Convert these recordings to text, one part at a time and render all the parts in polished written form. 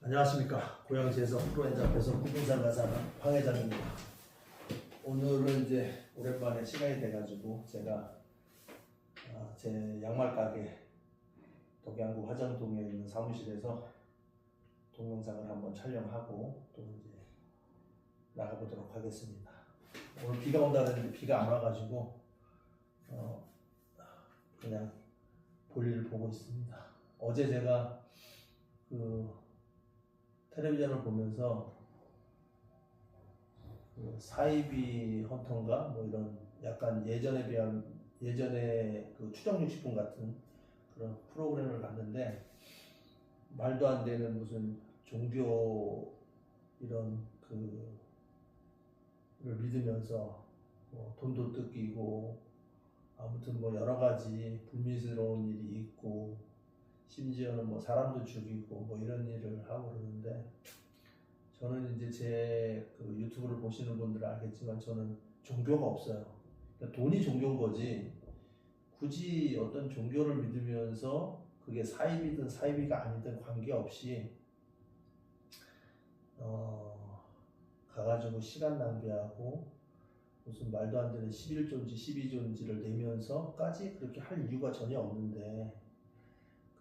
안녕하십니까. 고양시에서 프로엔자 배송 구분상가 사는 황 회장입니다. 오늘은 이제 오랜만에 시간이 돼가지고 제가 제 양말 가게 독양구 화정동에 있는 사무실에서 동영상을 한번 촬영하고 또 이제 나가보도록 하겠습니다. 오늘 비가 온다 그랬는데 비가 안 와가지고 그냥 볼일을 보고 있습니다. 어제 제가 텔레비전을 보면서 사이비 헌터인가 뭐 이런 약간 예전에 그 추정육식품 같은 그런 프로그램을 봤는데, 말도 안 되는 무슨 종교 이런 를 믿으면서 뭐 돈도 뜯기고 아무튼 뭐 여러 가지 불미스러운 일이 있고 심지어는 뭐 사람도 죽이고 뭐 이런 일을 하고 그러는데, 저는 이제 제 유튜브를 보시는 분들은 알겠지만 저는 종교가 없어요. 그러니까 돈이 종교인 거지, 굳이 어떤 종교를 믿으면서 그게 사이비든 사이비가 아니든 관계없이 가가지고 시간 낭비하고 무슨 말도 안 되는 11조인지 12조인지를 내면서까지 그렇게 할 이유가 전혀 없는데,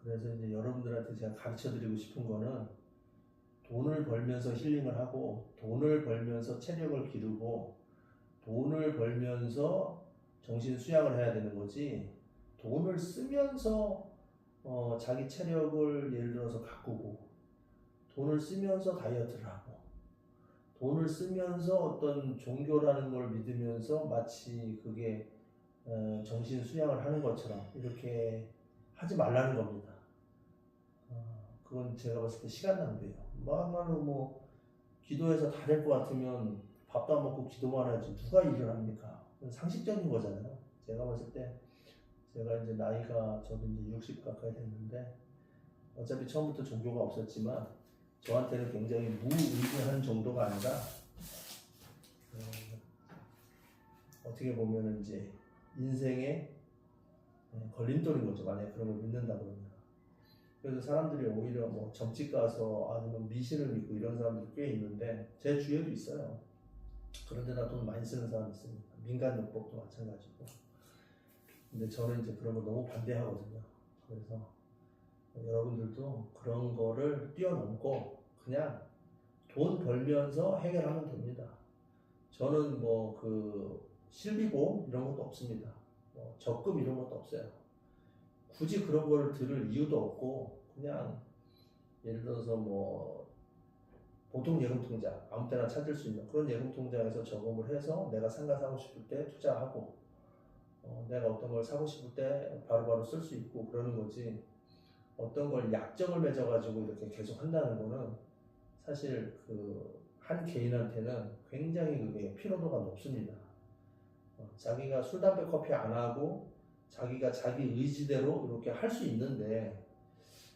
그래서 이제 여러분들한테 제가 가르쳐 드리고 싶은 거는, 돈을 벌면서 힐링을 하고 돈을 벌면서 체력을 기르고 돈을 벌면서 정신 수양을 해야 되는 거지, 돈을 쓰면서 자기 체력을 예를 들어서 가꾸고 돈을 쓰면서 다이어트를 하고 돈을 쓰면서 어떤 종교라는 걸 믿으면서 마치 그게 정신 수양을 하는 것처럼 이렇게 하지 말라는 겁니다. 그건 제가 봤을 때 시간 낭비예요. 막말로 뭐 기도해서 다 될 것 같으면 밥도 안 먹고 기도만 하지 누가 일을 합니까? 그건 상식적인 거잖아요. 제가 봤을 때 제가 이제 나이가 저도 이제 60 가까이 됐는데, 어차피 처음부터 종교가 없었지만 저한테는 굉장히 무의미한 정도가 아니라 어떻게 보면 이제 인생의 걸림돌인 거죠. 만약에 그런 걸 믿는다 그러면. 그래서 사람들이 오히려 뭐 점집 가서 아니면 미신을 믿고 이런 사람들이 꽤 있는데, 제 주위에도 있어요. 그런 데다 돈 많이 쓰는 사람이 있습니다. 민간요법도 마찬가지고. 근데 저는 이제 그런 거 너무 반대하거든요. 그래서 여러분들도 그런 거를 뛰어넘고 그냥 돈 벌면서 해결하면 됩니다. 저는 뭐 실비보험 이런 것도 없습니다. 뭐 적금 이런 것도 없어요. 굳이 그런 거를 들을 이유도 없고, 그냥 예를 들어서 뭐 보통 예금통장 아무 때나 찾을 수 있는 그런 예금통장에서 저금을 해서 내가 상가 사고 싶을 때 투자하고 내가 어떤 걸 사고 싶을 때 바로바로 쓸 수 있고 그러는 거지, 어떤 걸 약정을 맺어가지고 이렇게 계속 한다는 거는 사실 한 개인한테는 굉장히 그게 피로도가 높습니다. 자기가 술, 담배, 커피 안 하고 자기가 자기 의지대로 이렇게 할 수 있는데,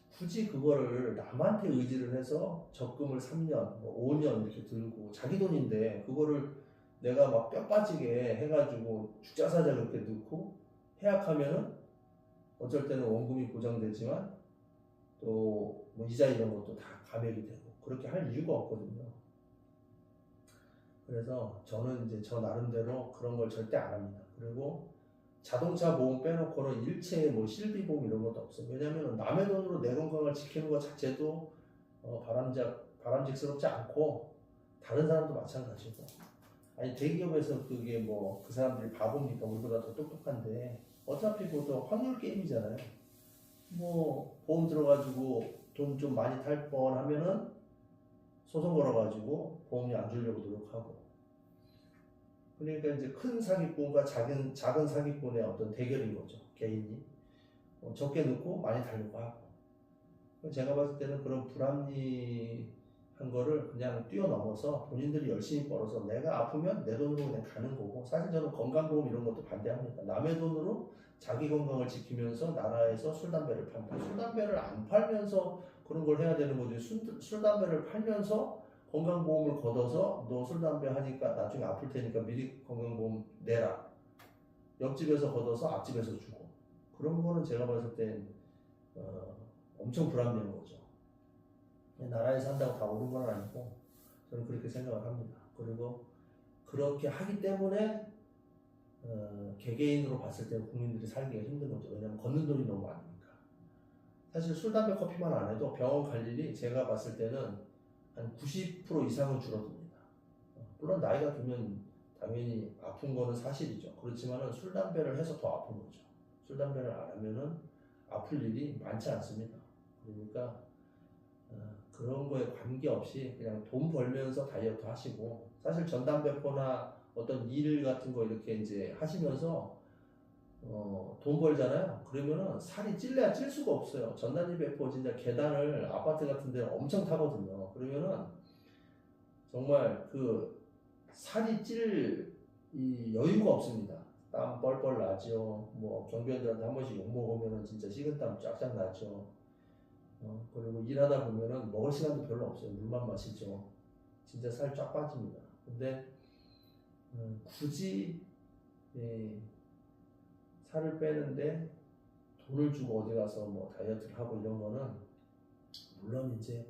굳이 그거를 남한테 의지를 해서 적금을 3년, 뭐 5년 이렇게 들고 자기 돈인데 그거를 내가 막 뼈 빠지게 해가지고 죽자사자 그렇게 넣고 해약하면은 어쩔 때는 원금이 보장되지만 또 뭐 이자 이런 것도 다 감액이 되고 그렇게 할 이유가 없거든요. 그래서 저는 이제 저 나름대로 그런 걸 절대 안 합니다. 그리고 자동차 보험 빼놓고는 일체의 뭐 실비보험 이런 것도 없어요. 왜냐하면 남의 돈으로 내 건강을 지키는 것 자체도 바람직스럽지 않고, 다른 사람도 마찬가지고. 아니 대기업에서 그게 뭐 그 사람들이 바보니까 우리보다 더 똑똑한데, 어차피 그것도 확률 게임이잖아요. 뭐 보험 들어가지고 돈 좀 많이 탈 뻔 하면은 소송 걸어가지고 보험이 안 주려고 노력하고. 그러니까 이제 큰 사기꾼과 작은 사기꾼의 어떤 대결인 거죠. 개인이 적게 넣고 많이 달려고 하고. 제가 봤을 때는 그런 불합리한 거를 그냥 뛰어넘어서 본인들이 열심히 벌어서 내가 아프면 내 돈으로 그냥 가는 거고, 사실 저는 건강보험 이런 것도 반대합니다. 남의 돈으로 자기 건강을 지키면서 나라에서 술, 담배를 판다. 술, 담배를 안 팔면서 그런 걸 해야 되는 거지, 술, 담배를 팔면서 건강보험을 걷어서 너 술, 담배 하니까 나중에 아플 테니까 미리 건강보험 내라. 옆집에서 걷어서 앞집에서 주고. 그런 거는 제가 봤을 땐 엄청 불합리한 거죠. 나라에 산다고 다 옳은 건 아니고 저는 그렇게 생각을 합니다. 그리고 그렇게 하기 때문에 개개인으로 봤을 때 국민들이 살기가 힘든 거죠. 왜냐하면 걷는 돈이 너무 많으니까. 사실 술, 담배, 커피만 안 해도 병원 갈 일이 제가 봤을 때는 한 90% 이상은 줄어듭니다. 물론 나이가 들면 당연히 아픈 거는 사실이죠. 그렇지만은 술, 담배를 해서 더 아픈 거죠. 술, 담배를 안 하면은 아플 일이 많지 않습니다. 그러니까 그런 거에 관계없이 그냥 돈 벌면서 다이어트 하시고, 사실 전담배포나 어떤 일 같은 거 이렇게 이제 하시면서 돈 벌잖아요. 그러면은 살이 찔려야 찔 수가 없어요. 전담배포 진짜 계단을 아파트 같은 데 엄청 타거든요. 그러면은 정말 그 살이 찔 이 여유가 없습니다. 땀 뻘뻘 나죠. 뭐 경비원들한테 한 번씩 욕 먹으면은 진짜 식은땀 쫙쫙 나죠. 그리고 일하다 보면은 먹을 시간도 별로 없어요. 물만 마시죠. 진짜 살 쫙 빠집니다. 근데 굳이 살을 빼는데 돈을 주고 어디 가서 뭐 다이어트를 하고 이런 거는, 물론 이제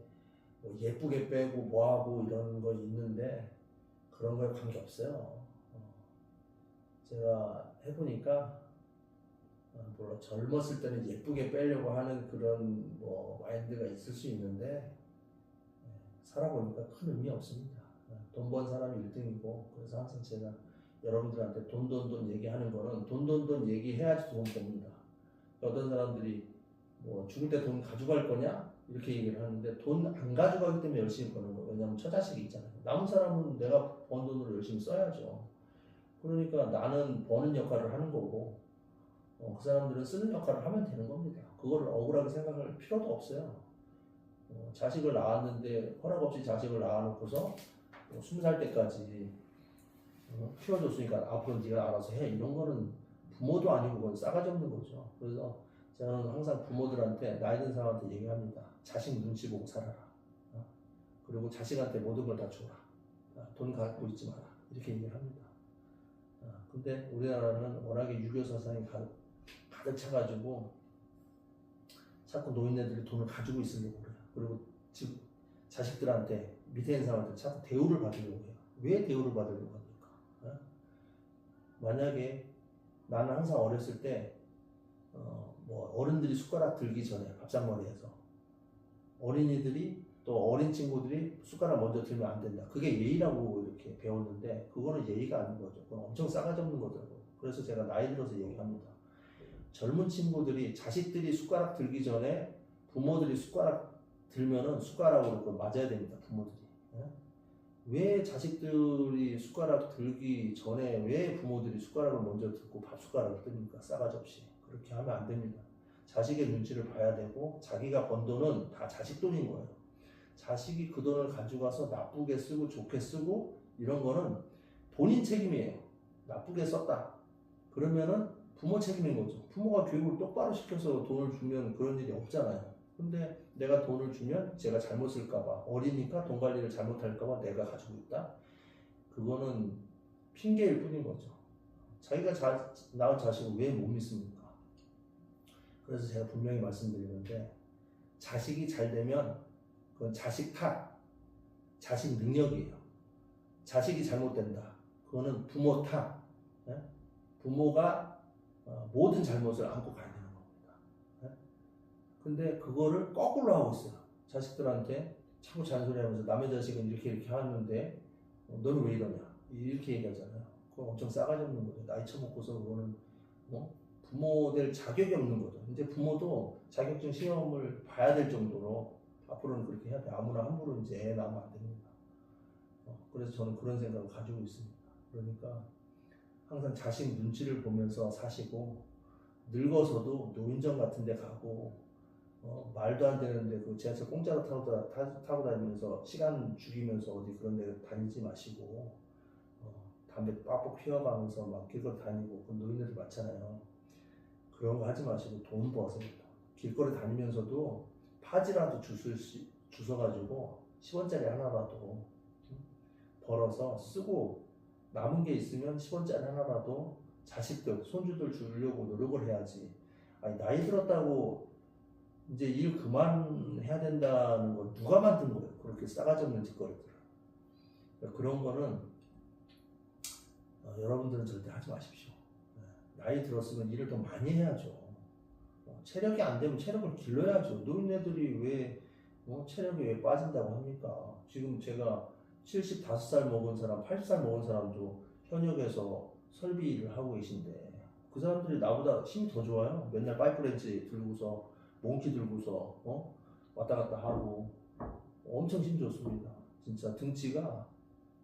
뭐 예쁘게 빼고 뭐하고 이런 거 있는데 그런 거에 관계 없어요. 제가 해보니까 물론 젊었을 때는 예쁘게 빼려고 하는 그런 뭐 마인드가 있을 수 있는데 살아보니까 큰 의미 없습니다. 돈 번 사람이 1등이고, 그래서 항상 제가 여러분들한테 돈 얘기하는 거는 돈 얘기해야지 돈 법니다. 어떤 사람들이 뭐 죽을 때 돈 가져갈 거냐 이렇게 얘기를 하는데, 돈 안 가져가기 때문에 열심히 버는 거예요. 왜냐하면 처자식이 있잖아요. 남은 사람은 내가 번 돈으로 열심히 써야죠. 그러니까 나는 버는 역할을 하는 거고, 그 사람들은 쓰는 역할을 하면 되는 겁니다. 그거를 억울하게 생각할 필요도 없어요. 자식을 낳았는데 허락 없이 자식을 낳아놓고서 20살 때까지 키워줬으니까 앞으로 네가 알아서 해, 이런 거는 부모도 아니고 그건 싸가지 없는 거죠. 그래서 저는 항상 부모들한테, 나이 든 사람한테 얘기합니다. 자식 눈치 보고 살아라. 그리고 자식한테 모든 걸 다 줘라. 돈 갖고 있지 마라. 이렇게 얘기를 합니다. 근데 우리나라는 워낙에 유교 사상이 가득 차가지고 자꾸 노인네들이 돈을 가지고 있으려고 그래요. 그리고 즉 자식들한테, 밑에 있는 사람한테 자꾸 대우를 받으려고 해요. 왜 대우를 받으려고 합니까? 만약에 나는 항상 어렸을 때 뭐 어른들이 숟가락 들기 전에 밥상머리에서 어린이들이 또 어린 친구들이 숟가락 먼저 들면 안 된다. 그게 예의라고 이렇게 배웠는데 그거는 예의가 아닌 거죠. 그건 엄청 싸가지 없는 거더라고요. 그래서 제가 나이 들어서 얘기합니다. 젊은 친구들이, 자식들이 숟가락 들기 전에 부모들이 숟가락 들면은 숟가락으로 그거 맞아야 됩니다. 부모들이. 왜 자식들이 숟가락 들기 전에 왜 부모들이 숟가락을 먼저 들고 밥 숟가락을 뜹니까? 싸가지 없이. 그렇게 하면 안 됩니다. 자식의 눈치를 봐야 되고, 자기가 번 돈은 다 자식 돈인 거예요. 자식이 그 돈을 가져가서 나쁘게 쓰고 좋게 쓰고 이런 거는 본인 책임이에요. 나쁘게 썼다. 그러면은 부모 책임인 거죠. 부모가 교육을 똑바로 시켜서 돈을 주면 그런 일이 없잖아요. 근데 내가 돈을 주면 제가 잘못 쓸까봐, 어리니까 돈 관리를 잘못할까봐 내가 가지고 있다? 그거는 핑계일 뿐인 거죠. 자기가 낳은 자식을 왜 못 믿습니까? 그래서 제가 분명히 말씀드리는데, 자식이 잘 되면 그건 자식 탓, 자식 능력이에요. 자식이 잘못된다. 그거는 부모 탓. 부모가 모든 잘못을 안고 가야 되는 겁니다. 근데 그거를 거꾸로 하고 있어요. 자식들한테 자꾸 잔소리하면서 남의 자식은 이렇게 하는데 너는 왜 이러냐 이렇게 얘기하잖아요. 그거 엄청 싸가지 없는 거죠. 나이 처먹고서 그거는 부모 될 자격이 없는 거죠. 이제 부모도 자격증 시험을 봐야 될 정도로 앞으로는 그렇게 해야 돼. 아무나 함부로 이제 애 낳으면 안 됩니다. 그래서 저는 그런 생각을 가지고 있습니다. 그러니까 항상 자식 눈치를 보면서 사시고, 늙어서도 노인정 같은 데 가고 말도 안 되는데 그 지하철 공짜로 타고 다니면서 시간 죽이면서 어디 그런 데 다니지 마시고, 담배 빡빡 피워가면서 막 길거리 다니고 그 노인들 많잖아요. 그런 거 하지 마시고 돈 버세요. 길거리 다니면서도 파지라도 주워가지고 10원짜리 하나라도 벌어서 쓰고, 남은 게 있으면 10원짜리 하나라도 자식들, 손주들 주려고 노력을 해야지. 아니, 나이 들었다고 이제 일 그만해야 된다는 건 누가 만든 거예요? 그렇게 싸가지 없는 짓거리들. 그런 거는 여러분들은 절대 하지 마십시오. 나이 들었으면 일을 더 많이 해야죠. 체력이 안 되면 체력을 길러야죠. 노인네들이 왜 체력이 왜 빠진다고 합니까? 지금 제가 75살 먹은 사람, 80살 먹은 사람도 현역에서 설비 일을 하고 계신데 그 사람들이 나보다 힘이 더 좋아요. 맨날 파이프렌치 들고서 몽키 들고서 왔다 갔다 하고 엄청 힘 좋습니다. 진짜 등치가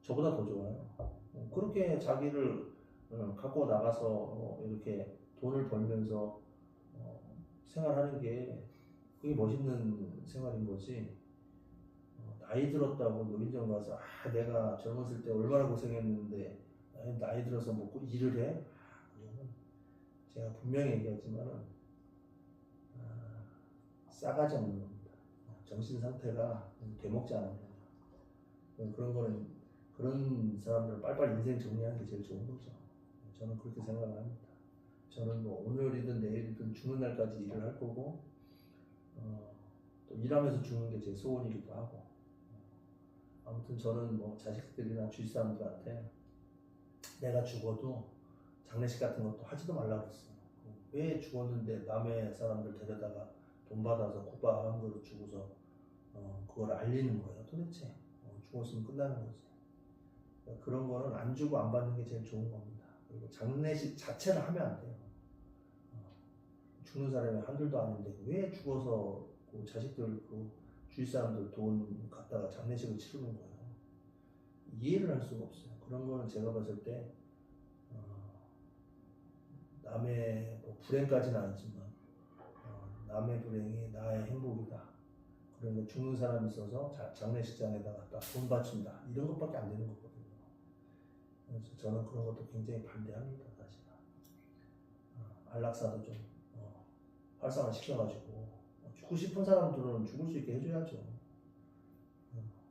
저보다 더 좋아요. 그렇게 자기를 갖고 나가서 이렇게 돈을 벌면서 생활하는 게 그게 멋있는 생활인 거지. 나이 들었다고 노인정 가서 내가 젊었을 때 얼마나 고생했는데 나이 들어서 뭐 일을 해? 그거는 제가 분명히 얘기하지만은 싸가지 없는 겁니다. 정신 상태가 되먹지 않은 겁니다. 그런 거는 그런 사람들은 빨리빨리 인생 정리하는 게 제일 좋은 거죠. 저는 그렇게 생각을 합니다. 저는 뭐 오늘이든 내일이든 죽는 날까지 일을 할 거고 또 일하면서 죽는 게 제 소원이기도 하고 아무튼 저는 뭐 자식들이나 주위 사람들한테 내가 죽어도 장례식 같은 것도 하지도 말라고 그랬어요. 왜 죽었는데 남의 사람들 데려다가 돈 받아서 국밥 한 그릇 주고서 그걸 알리는 거예요. 도대체 죽었으면 끝나는 거지. 그러니까 그런 거는 안 주고 안 받는 게 제일 좋은 겁니다. 그리고 장례식 자체를 하면 안 돼요. 죽는 사람이 한둘도 아닌데 왜 죽어서 그 자식들 그 주위 사람들 돈 갖다가 장례식을 치르는 거예요. 이해를 할 수가 없어요. 그런 거는 제가 봤을 때 남의 뭐 불행까지는 아니지만 남의 불행이 나의 행복이다. 그러니까 죽는 사람이 있어서 장례식장에다가 돈 바친다. 이런 것밖에 안 되는 거거든요. 그래서 저는 그런 것도 굉장히 반대합니다. 사실. 안락사도 좀 활성화 시켜가지고 죽고 싶은 사람들은 죽을 수 있게 해줘야죠.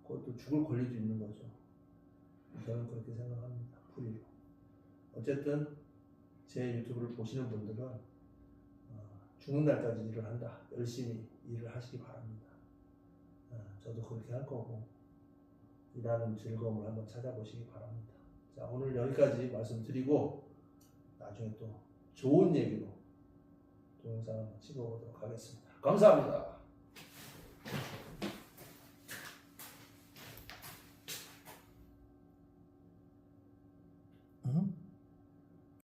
그것도 죽을 권리도 있는 거죠. 저는 그렇게 생각합니다. 불의로. 어쨌든 제 유튜브를 보시는 분들은 죽는 날까지 일을 한다. 열심히 일을 하시기 바랍니다. 저도 그렇게 할 거고 일하는 즐거움을 한번 찾아보시기 바랍니다. 자, 오늘 여기까지 말씀드리고 나중에 또 좋은 얘기로 동영상 찍어보도록 하겠습니다. 감사합니다.